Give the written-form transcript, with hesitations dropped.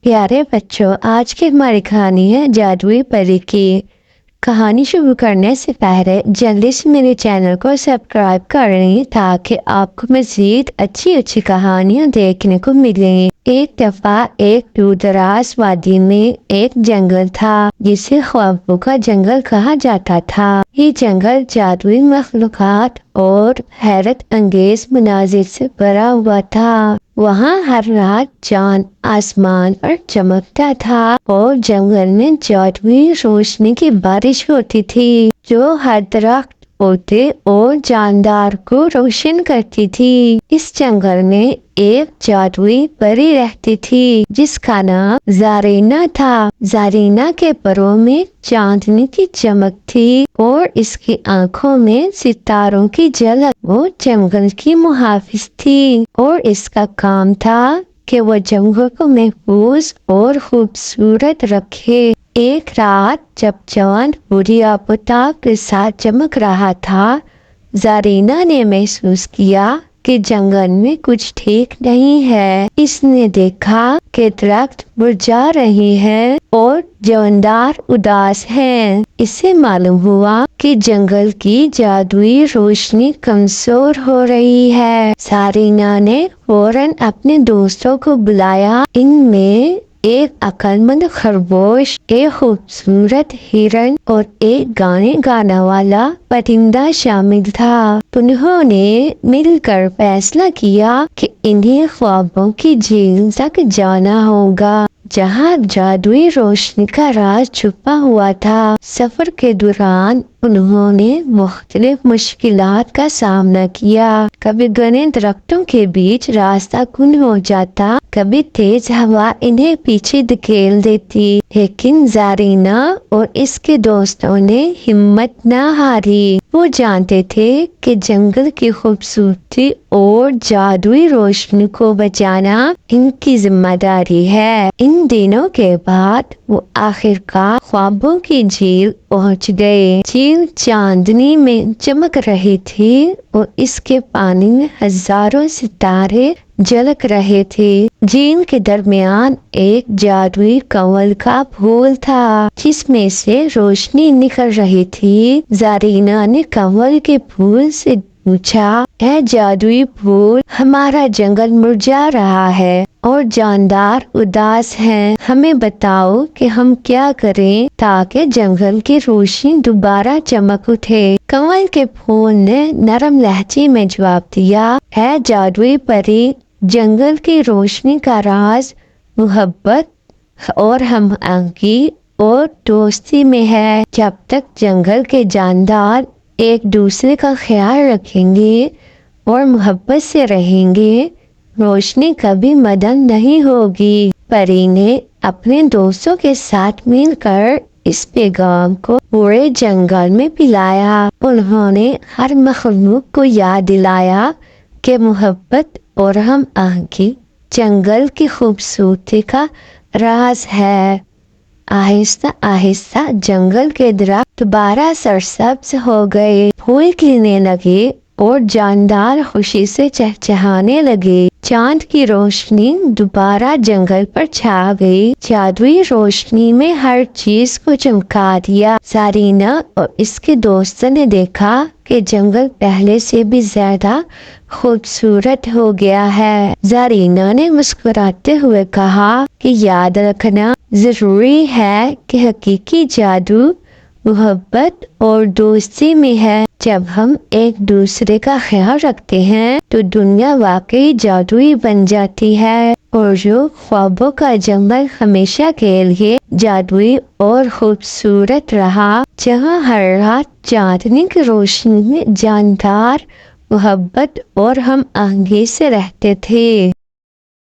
پیارے بچوں، آج کی ہماری کہانی ہے جادوئی پری کی۔ کہانی شروع کرنے سے پہلے جلدی سے میرے چینل کو سبسکرائب کر لیں تاکہ آپ کو مزید اچھی کہانیاں دیکھنے کو ملیں۔ ایک دفعہ ایک دور دراز وادی میں ایک جنگل تھا جسے خوابوں کا جنگل کہا جاتا تھا۔ یہ جنگل جادوئی مخلوقات اور حیرت انگیز مناظر سے بھرا ہوا تھا۔ وہاں ہر رات چاند آسمان پر چمکتا تھا اور جنگل میں جادوئی روشنی کی بارش ہوتی تھی جو ہر درخت پودے اور جاندار کو روشن کرتی تھی۔ اس جنگل میں ایک جادوئی پری رہتی تھی جس کا نام زرینہ تھا۔ زرینہ کے پروں میں چاندنی کی چمک تھی اور اس کی آنکھوں میں ستاروں کی جھلک۔ وہ جنگل کی محافظ تھی اور اس کا کام تھا کہ وہ جنگل کو محفوظ اور خوبصورت رکھے۔ ایک رات جب چاند پوری آفتاب کے ساتھ چمک رہا تھا، زرینہ نے محسوس کیا کہ جنگل میں کچھ ٹھیک نہیں ہے۔ اس نے دیکھا کہ درخت مرجھا رہے ہیں اور جاندار اداس ہیں۔ اسے معلوم ہوا کہ جنگل کی جادوئی روشنی کمزور ہو رہی ہے۔ زرینہ نے فوراً اپنے دوستوں کو بلایا۔ ان میں ایک عقل مند خرگوش، ایک خوبصورت ہرن اور ایک گانے گانے والا پرندہ شامل تھا۔ انہوں نے مل کر فیصلہ کیا کہ انہیں خوابوں کی جھیل تک جانا ہوگا جہاں جادوئی روشنی کا راز چھپا ہوا تھا۔ سفر کے دوران انہوں نے مختلف مشکلات کا سامنا کیا۔ کبھی گھنے درختوں کے بیچ راستہ گم ہو جاتا، کبھی تیز ہوا انہیں پیچھے دھکیل دیتی، لیکن زرینہ اور اس کے دوستوں نے ہمت نہ ہاری۔ وہ جانتے تھے کہ جنگل کی خوبصورتی اور جادوئی روشنی کو بچانا ان کی ذمہ داری ہے۔ ان دنوں کے بعد وہ آخرکار خوابوں کی جھیل پہنچ گئے۔ جھیل چاندنی میں چمک رہی تھی اور اس کے پانی میں ہزاروں ستارے جھلک رہے تھے۔ جھیل کے درمیان ایک جادوئی کنول کا پھول تھا جس میں سے روشنی نکل رہی تھی۔ زرینہ نے کنول کے پھول سے پوچھا، اے جادوئی پھول، ہمارا جنگل مرجھا رہا ہے اور جاندار اداس ہیں، ہمیں بتاؤ کہ ہم کیا کریں تاکہ جنگل کی روشنی دوبارہ چمک اٹھے۔ کنول کے پھول نے نرم لہجے میں جواب دیا، اے جادوئی پری، جنگل کی روشنی کا راز محبت اور ہم آہنگی اور دوستی میں ہے۔ جب تک جنگل کے جاندار ایک دوسرے کا خیال رکھیں گے اور محبت سے رہیں گے، روشنی کبھی مدھم نہیں ہوگی۔ پری نے اپنے دوستوں کے ساتھ مل کر اس پیغام کو پورے جنگل میں پھیلایا۔ انہوں نے ہر مخلوق کو یاد دلایا کہ محبت اور ہم آہنگی جنگل کی خوبصورتی کا راز ہے۔ آہستہ آہستہ جنگل کے درخت دوبارہ سرسبز ہو گئے، پھول کھلنے لگے اور جاندار خوشی سے چہچہانے لگے۔ چاند کی روشنی دوبارہ جنگل پر چھا گئی، جادوئی روشنی میں ہر چیز کو چمکا دیا۔ زرینہ اور اس کے دوستوں نے دیکھا کہ جنگل پہلے سے بھی زیادہ خوبصورت ہو گیا ہے۔ زرینہ نے مسکراتے ہوئے کہا کہ یاد رکھنا ضروری ہے کہ حقیقی جادو محبت اور دوستی میں ہے۔ جب ہم ایک دوسرے کا خیال رکھتے ہیں تو دنیا واقعی جادوئی بن جاتی ہے اور جو خوابوں کا جنگل ہمیشہ کے لیے جادوئی اور خوبصورت رہا، جہاں ہر رات چاندنی کی روشنی میں جاندار محبت اور ہم آہنگی سے رہتے تھے۔